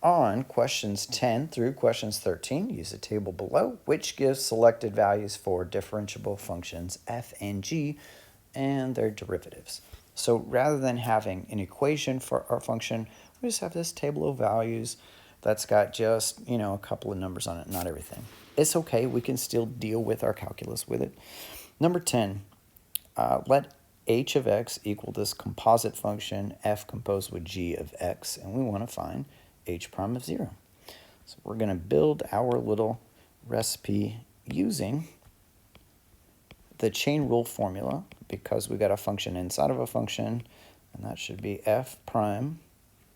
on questions 10 through questions 13, use the table below, which gives selected values for differentiable functions f and g and their derivatives. So rather than having an equation for our function, we just have this table of values that's got just, a couple of numbers on it, not everything. It's okay, we can still deal with our calculus with it. Number 10, let h of x equal this composite function f composed with g of x, and we want to find h prime of 0. So we're going to build our little recipe using the chain rule formula, because we got a function inside of a function, and that should be f prime,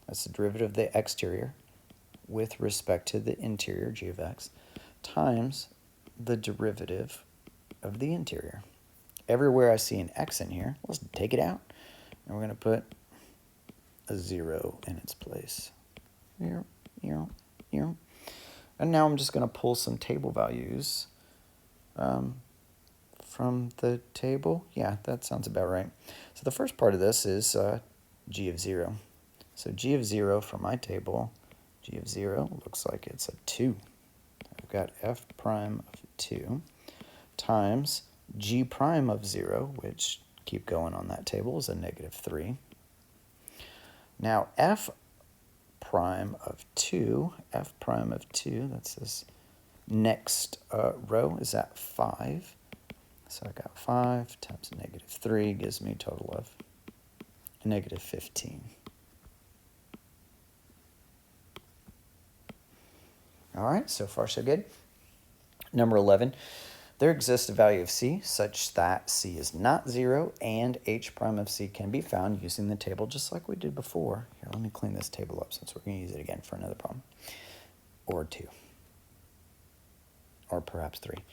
that's the derivative of the exterior, with respect to the interior, g of x, times the derivative of the interior. Everywhere I see an x in here, let's take it out, and we're going to put a 0 in its place. And now I'm just going to pull some table values from the table. Yeah, that sounds about right. So the first part of this is g of 0. So g of 0 for my table, g of 0 looks like it's a 2. I've got f prime of 2 times g prime of 0, which, keep going on that table, is a negative 3. Now f prime of 2, that's this next row, is at 5. So I got 5 times negative 3 gives me a total of negative 15. All right, so far so good. Number 11, there exists a value of c such that c is not 0 and h prime of c can be found using the table just like we did before. Here, let me clean this table up since we're going to use it again for another problem. Or 2. Or perhaps 3.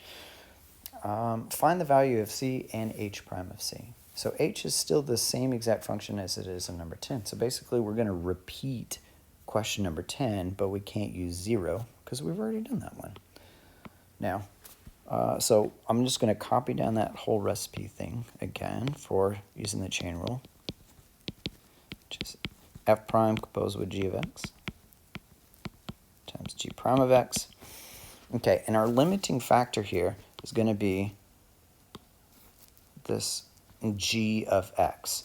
Find the value of c and h prime of c. So h is still the same exact function as it is in number 10. So basically we're going to repeat question number 10, but we can't use 0 because we've already done that one. Now, so I'm just going to copy down that whole recipe thing again for using the chain rule, which is f prime composed with g of x times g prime of x. Okay, and our limiting factor here is going to be this g of x.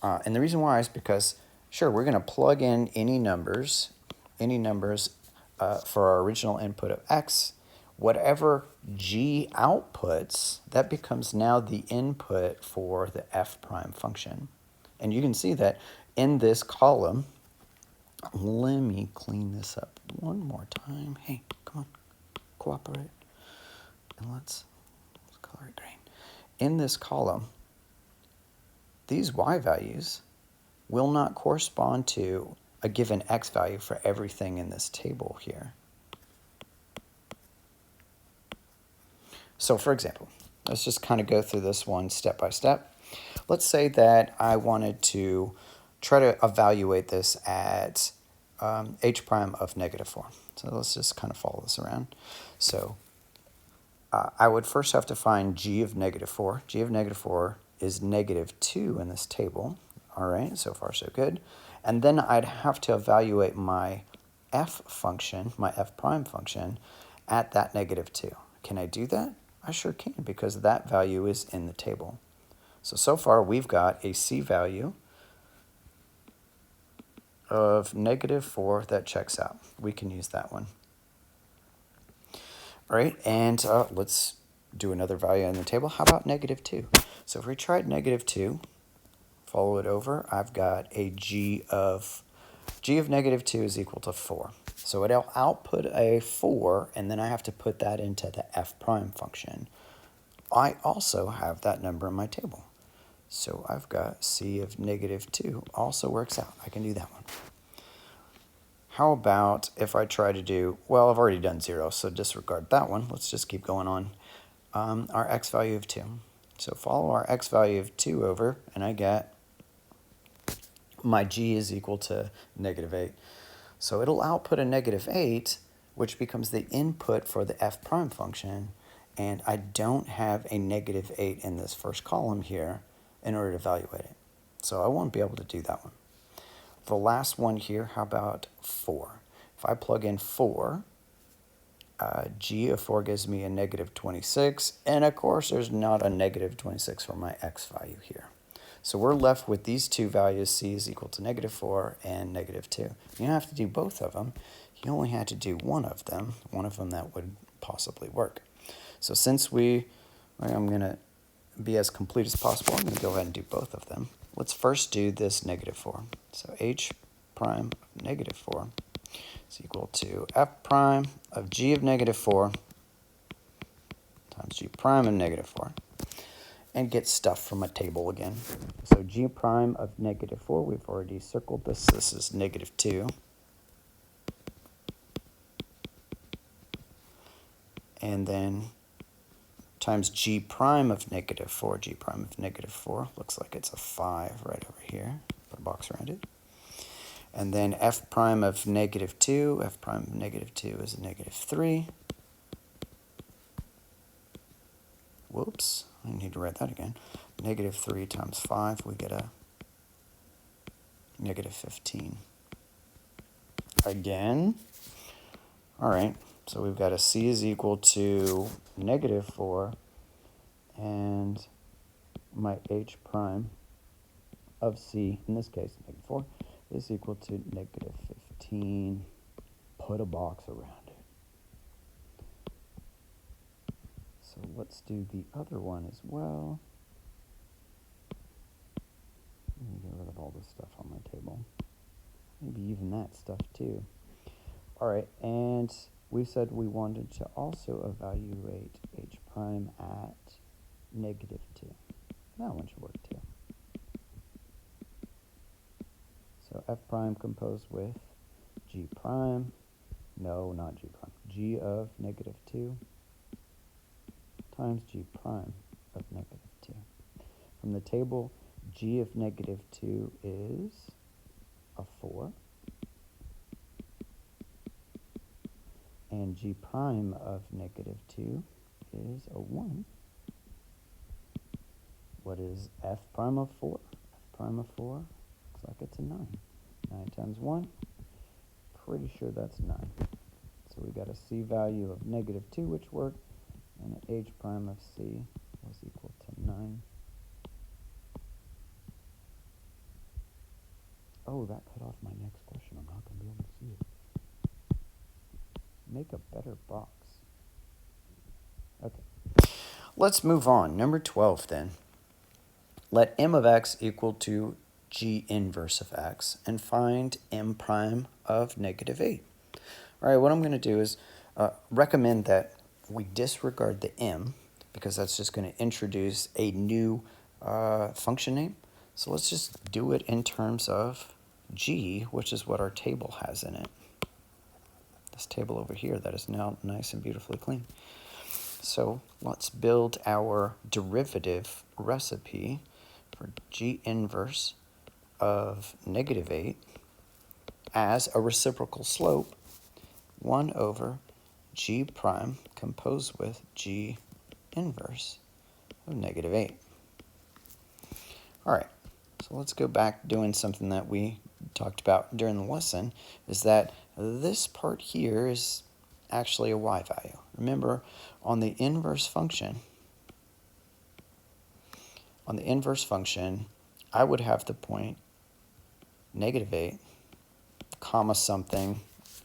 And the reason why is because, sure, we're going to plug in any numbers for our original input of x. Whatever g outputs, that becomes now the input for the f prime function. And you can see that in this column. Let me clean this up one more time. Hey, come on, cooperate. And let's color it green. In this column, these y values will not correspond to a given x value for everything in this table here. So for example, let's just kind of go through this one step by step. Let's say that I wanted to try to evaluate this at h prime of negative 4. So let's just kind of follow this around. So I would first have to find g of negative 4. G of negative 4 is negative 2 in this table. All right, so far so good. And then I'd have to evaluate my f function, my f prime function, at that negative 2. Can I do that? I sure can, because that value is in the table. So far we've got a c value of negative 4 that checks out. We can use that one. All right, and let's do another value in the table. How about negative 2? So if we tried negative 2, follow it over, I've got a g of negative 2 is equal to 4. So it'll output a 4, and then I have to put that into the f prime function. I also have that number in my table. So I've got c of negative 2 also works out. I can do that one. How about if I try to do, well, I've already done 0, so disregard that one. Let's just keep going on. Our x value of 2. So follow our x value of 2 over, and I get my g is equal to negative 8. So it'll output a negative 8, which becomes the input for the f prime function, and I don't have a negative 8 in this first column here in order to evaluate it. So I won't be able to do that one. The last one here, how about 4? If I plug in 4, g of 4 gives me a negative 26, and of course there's not a negative 26 for my x value here. So we're left with these two values, c is equal to negative 4 and negative 2. You don't have to do both of them. You only had to do one of them that would possibly work. So since I'm going to be as complete as possible, I'm going to go ahead and do both of them. Let's first do this negative 4. So h prime of negative 4 is equal to f prime of g of negative 4 times g prime of negative 4. And get stuff from a table again. So g prime of negative 4, we've already circled this. This is negative 2. And then times g prime of negative 4. G prime of negative 4 looks like it's a 5 right over here. Put a box around it. And then f prime of negative 2. F prime of negative 2 is a negative 3. Whoops, I need to write that again. Negative 3 times 5, we get a negative 15. Again. All right, so we've got a c is equal to negative 4, and my h prime of c, in this case negative 4, is equal to negative 15. Put a box around it. So let's do the other one as well. Let me get rid of all this stuff on my table. Maybe even that stuff too. All right, and we said we wanted to also evaluate h prime at negative 2. That one should work too. So f prime composed with g prime, no, not g prime, g of negative 2 times g prime of negative 2. From the table, g of negative 2 is a 4. And g prime of negative 2 is a 1. What is f prime of 4? F prime of 4 looks like it's a 9. 9 times 1, pretty sure that's 9. So we got a c value of negative 2, which worked, and an h prime of c was equal to 9. Oh, that cut off my next question. I'm not going to be able to see it. Make a better box. Okay. Let's move on. Number 12 then. Let m of x equal to g inverse of x and find m prime of negative 8. All right, what I'm going to do is recommend that we disregard the m because that's just going to introduce a new function name. So let's just do it in terms of g, which is what our table has in it. This table over here that is now nice and beautifully clean. So let's build our derivative recipe for g inverse of negative 8 as a reciprocal slope 1 over g prime composed with g inverse of negative 8. All right, so let's go back doing something that we talked about during the lesson, is that this part here is actually a y value. Remember, on the inverse function, I would have the point negative 8, comma something,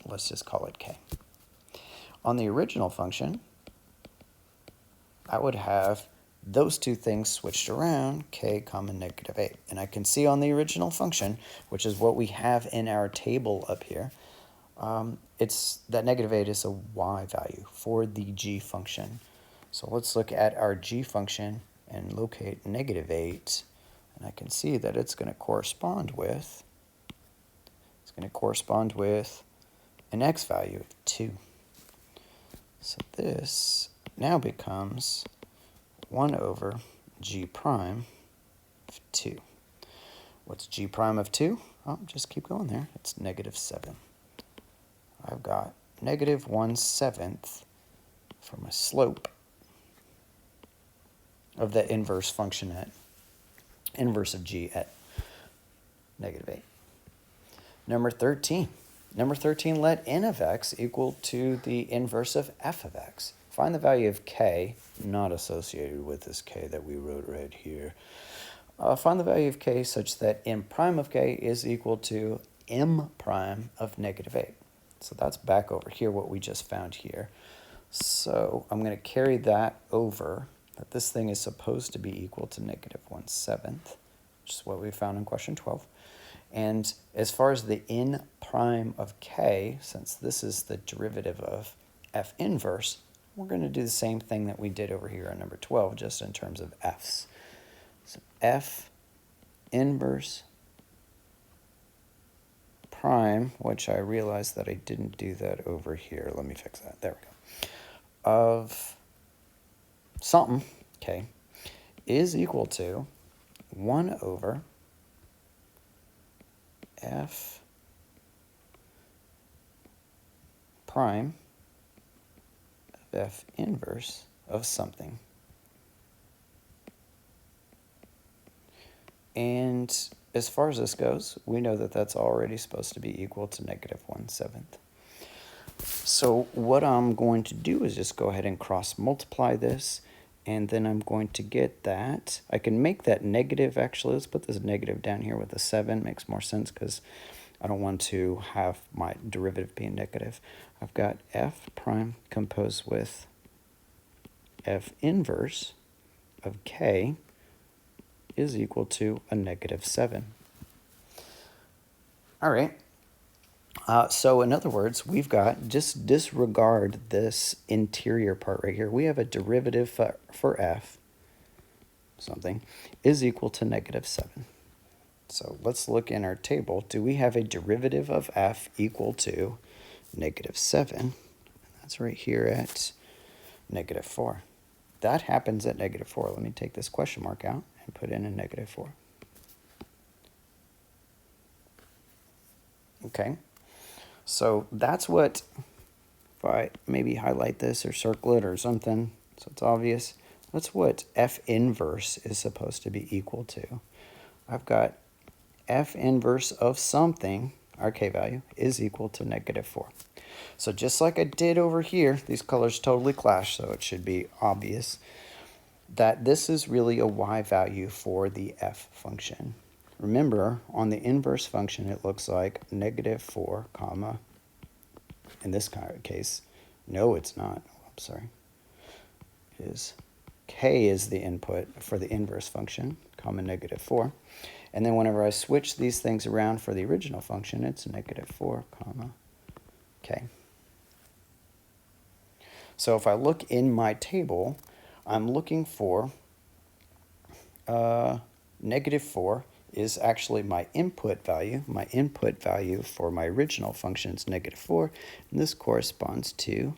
let's just call it k. On the original function, I would have those two things switched around, k comma negative 8. And I can see on the original function, which is what we have in our table up here, it's that negative 8 is a y value for the g function. So let's look at our g function and locate negative 8. And I can see that it's going to correspond with an x value of 2. So this now becomes 1 over g prime of 2. What's g prime of 2? Oh, just keep going there. It's negative 7. I've got negative 1/7 for my slope of the inverse function at inverse of g at negative 8. Number 13. Number 13, let n of x equal to the inverse of f of x. Find the value of k, not associated with this k that we wrote right here. Find the value of k such that m prime of k is equal to m prime of negative 8. So that's back over here, what we just found here. So I'm going to carry that over, that this thing is supposed to be equal to negative 1/7, which is what we found in question 12. And as far as the n prime of k, since this is the derivative of f inverse, we're going to do the same thing that we did over here on number 12, just in terms of f's. So f inverse prime, which I realized that I didn't do that over here. Let me fix that. There we go. Of something, okay, is equal to 1 over f prime of f inverse of something. And as far as this goes, we know that that's already supposed to be equal to negative 1/7. So what I'm going to do is just go ahead and cross multiply this, and then I'm going to get that. I can make that negative, actually. Let's put this negative down here with a 7. Makes more sense because I don't want to have my derivative being negative. I've got f prime composed with f inverse of k is equal to a negative 7. All right. So in other words, we've got, just disregard this interior part right here. We have a derivative for f, something, is equal to negative 7. So let's look in our table. Do we have a derivative of f equal to negative 7? That's right here at negative 4. That happens at negative 4. Let me take this question mark out and put in a negative 4. Okay. So that's what, if I maybe highlight this or circle it or something so it's obvious, that's what f inverse is supposed to be equal to. I've got f inverse of something, our k value, is equal to negative 4. So just like I did over here, these colors totally clash, so it should be obvious that this is really a y value for the f function. Remember, on the inverse function, it looks like negative 4, comma, in this case, no, it's not. Oh, I'm sorry. It is k is the input for the inverse function, comma, negative 4. And then whenever I switch these things around for the original function, it's negative 4, comma, k. So if I look in my table, I'm looking for negative 4 is actually my input value. My input value for my original function is negative 4, and this corresponds to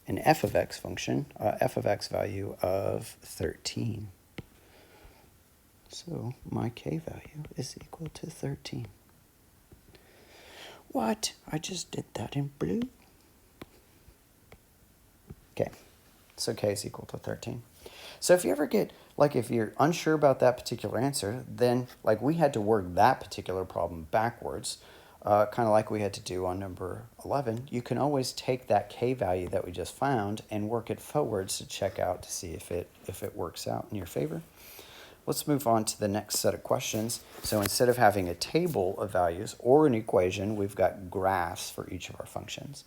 an f of x function, f of x value of 13. So my k value is equal to 13. What? I just did that in blue. Okay, so k is equal to 13. So if you ever get, like if you're unsure about that particular answer, then like we had to work that particular problem backwards, kind of like we had to do on number 11, you can always take that k value that we just found and work it forwards to check out to see if it works out in your favor. Let's move on to the next set of questions. So instead of having a table of values or an equation, we've got graphs for each of our functions.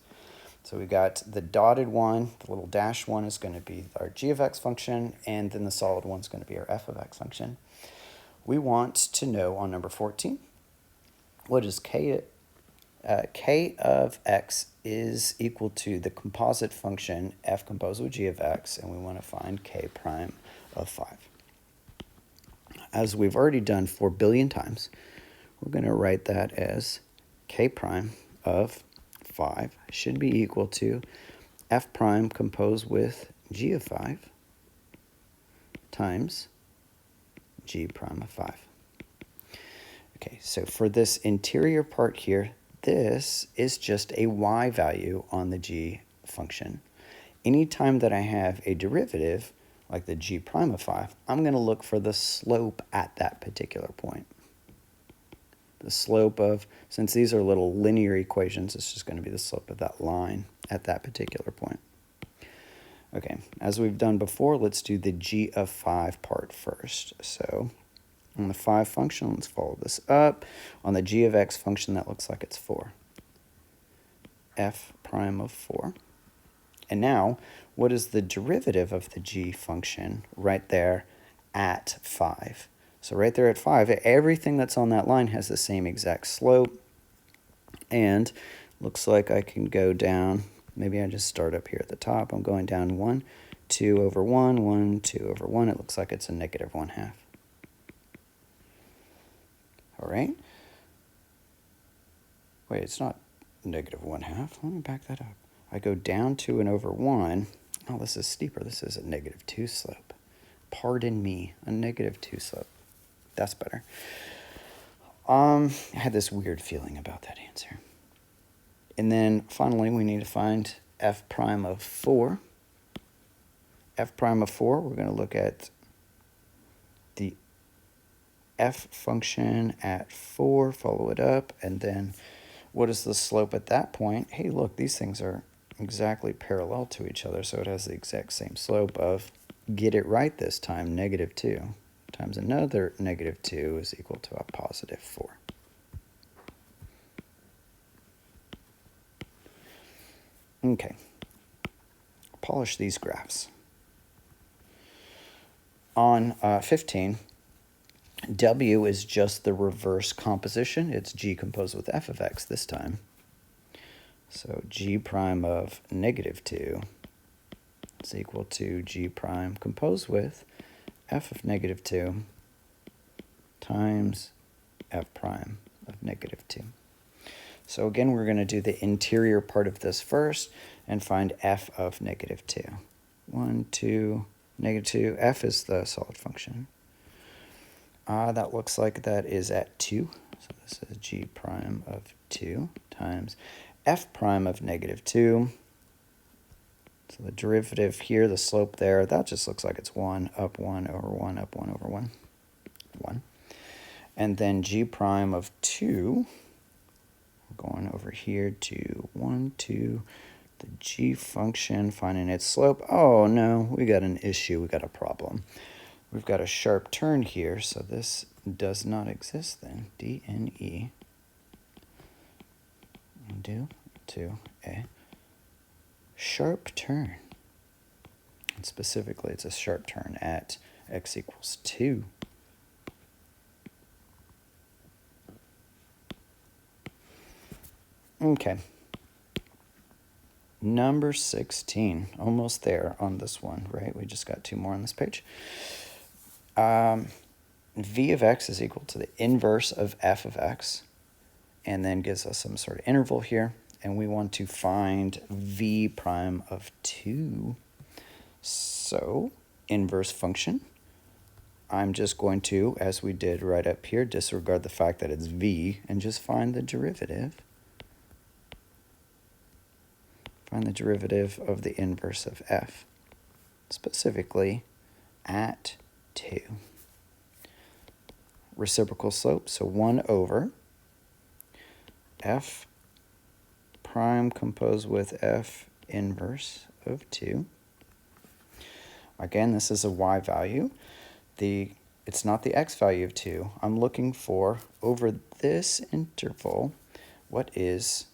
So we've got the dotted one, the little dash one is going to be our g of x function, and then the solid one is going to be our f of x function. We want to know on number 14, what is k of x is equal to the composite function f composed with g of x, and we want to find k prime of 5. As we've already done 4 billion times, we're going to write that as k prime of 5 should be equal to f prime composed with g of 5 times g prime of 5. Okay, so for this interior part here, this is just a y value on the g function. Anytime that I have a derivative, like the g prime of 5, I'm going to look for the slope at that particular point. the slope of, since these are little linear equations, it's just going to be the slope of that line at that particular point. Okay, as we've done before, let's do the g of 5 part first. So on the 5 function, let's follow this up. On the g of x function, that looks like it's 4. F prime of 4. And now, what is the derivative of the g function right there at 5? So right there at 5, everything that's on that line has the same exact slope. And looks like I can go down, maybe I just start up here at the top. I'm going down 1, 2 over 1, 1, 2 over 1. It looks like it's a negative 1/2. All right. Wait, it's not negative 1/2. Let me back that up. I go down 2 and over 1. Oh, this is steeper. This is a negative 2 slope. Pardon me, a negative 2 slope. That's better. I had this weird feeling about that answer. And then finally, we need to find f prime of 4. F prime of 4, we're going to look at the f function at 4, follow it up, and then what is the slope at that point? Hey, look, these things are exactly parallel to each other, so it has the exact same slope of, get it right this time, negative 2 times another negative 2 is equal to a positive 4. Okay, polish these graphs. On 15, W is just the reverse composition. It's G composed with f of x this time. So G prime of negative 2 is equal to G prime composed with f of negative 2 times f prime of negative 2. So again, we're going to do the interior part of this first and find f of negative 2. 1, 2, negative 2. F is the solid function. That looks like that is at 2. So this is G prime of 2 times f prime of negative 2. So the derivative here, the slope there, that just looks like it's 1, up 1 over 1, up 1 over 1, 1. And then G prime of 2, going over here to 1, 2, the G function, finding its slope. Oh no, we got an issue, we got a problem. We've got a sharp turn here, so this does not exist then. DNE due to a sharp turn. And specifically, it's a sharp turn at x equals 2. Okay. Number 16, almost there on this one, right? We just got 2 more on this page. V of x is equal to the inverse of f of x, and then gives us some sort of interval here, and we want to find v prime of 2. So, inverse function, I'm just going to, as we did right up here, disregard the fact that it's v and just find the derivative. Find the derivative of the inverse of f, specifically at 2. Reciprocal slope, so 1 over f prime composed with f inverse of 2. Again, this is a y value. It's not the x value of 2. I'm looking for, over this interval, what is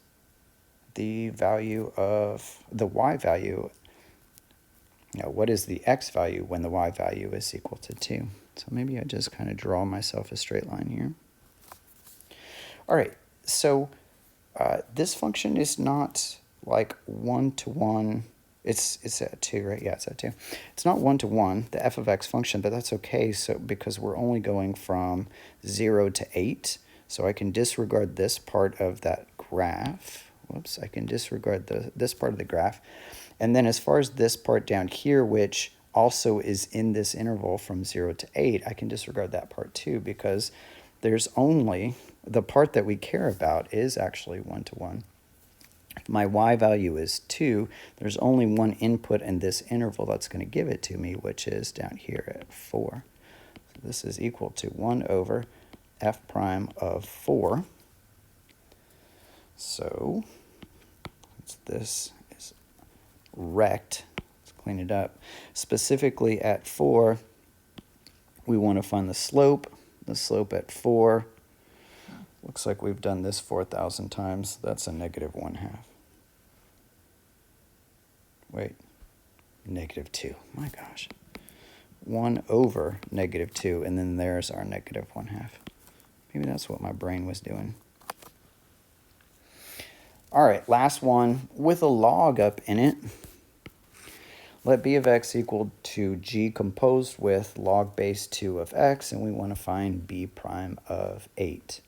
the value of the y value, what is the x value when the y value is equal to 2? So maybe I just kind of draw myself a straight line here. All right, so this function is not like 1-to-1. It's at 2, right? Yeah, it's at 2. It's not 1-to-1, the f of x function, but that's okay, so because we're only going from 0 to 8, so I can disregard this part of that graph. Whoops, I can disregard this part of the graph. And then as far as this part down here, which also is in this interval from 0 to 8, I can disregard that part too, because there's only, the part that we care about is actually 1-to-1. If my y value is 2, there's only one input in this interval that's going to give it to me, which is down here at 4. So this is equal to 1 over f prime of 4. So this is rect. Let's clean it up. Specifically at 4, we want to find the slope. The slope at 4, looks like we've done this 4,000 times. That's a negative 1/2. Wait, negative 2. My gosh. 1 over negative 2, and then there's our negative 1/2. Maybe that's what my brain was doing. All right, last one with a log up in it. Let b of x equal to g composed with log base 2 of x, and we want to find b prime of 8.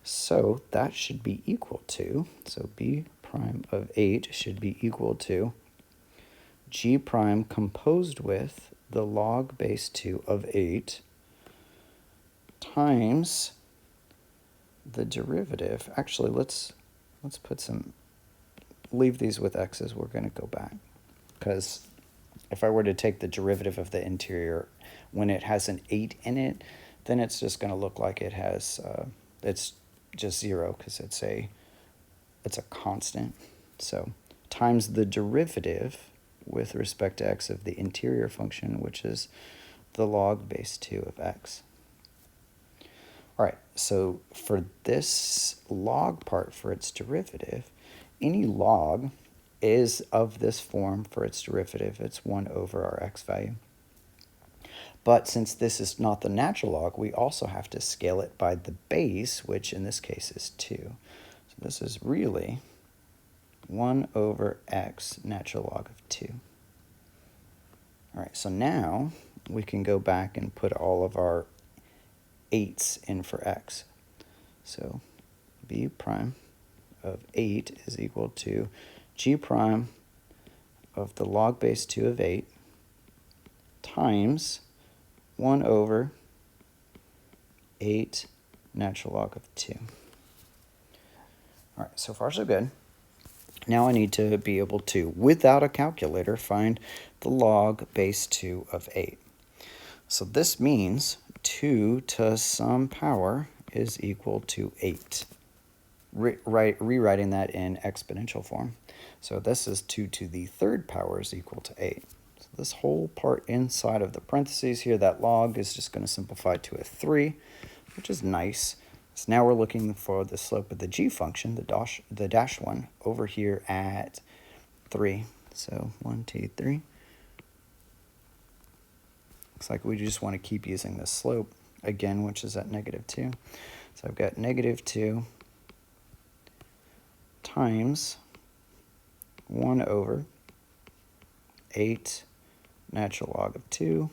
So that should be equal to, so b prime of 8 should be equal to g prime composed with the log base 2 of 8 times the derivative. Actually, let's put some, leave these with x's. We're going to go back, because if I were to take the derivative of the interior when it has an 8 in it, then it's just going to look like it has, it's just 0, because it's a constant. So times the derivative with respect to x of the interior function, which is the log base 2 of x. All right, so for this log part, for its derivative, any log is of this form for its derivative. It's 1 over our x value. But since this is not the natural log, we also have to scale it by the base, which in this case is 2. So this is really 1 over x natural log of 2. All right, so now we can go back and put all of our 8s in for x. So b prime of 8 is equal to g prime of the log base 2 of 8 times 1 over 8 natural log of 2. All right, so far so good. Now I need to be able to, without a calculator, find the log base 2 of 8. So this means 2 to some power is equal to 8. Rewriting that in exponential form. So this is 2 to the third power is equal to 8. So this whole part inside of the parentheses here, that log, is just going to simplify to a 3, which is nice. So now we're looking for the slope of the g function, the dash one, over here at 3. So 1, 2, 3. Looks like we just want to keep using this slope again, which is at negative 2. So I've got negative 2 times 1 over 8 natural log of 2.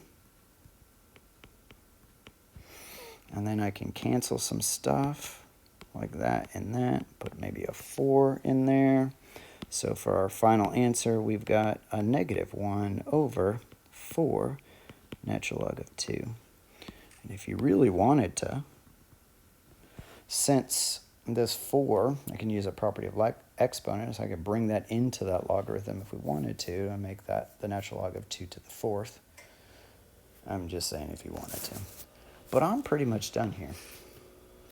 And then I can cancel some stuff like that and that, put maybe a 4 in there. So for our final answer, we've got a negative 1 over 4 natural log of 2. And if you really wanted to, since this 4, I can use a property of exponent, so I could bring that into that logarithm if we wanted to, and make that the natural log of 2 to the 4th. I'm just saying if you wanted to. But I'm pretty much done here.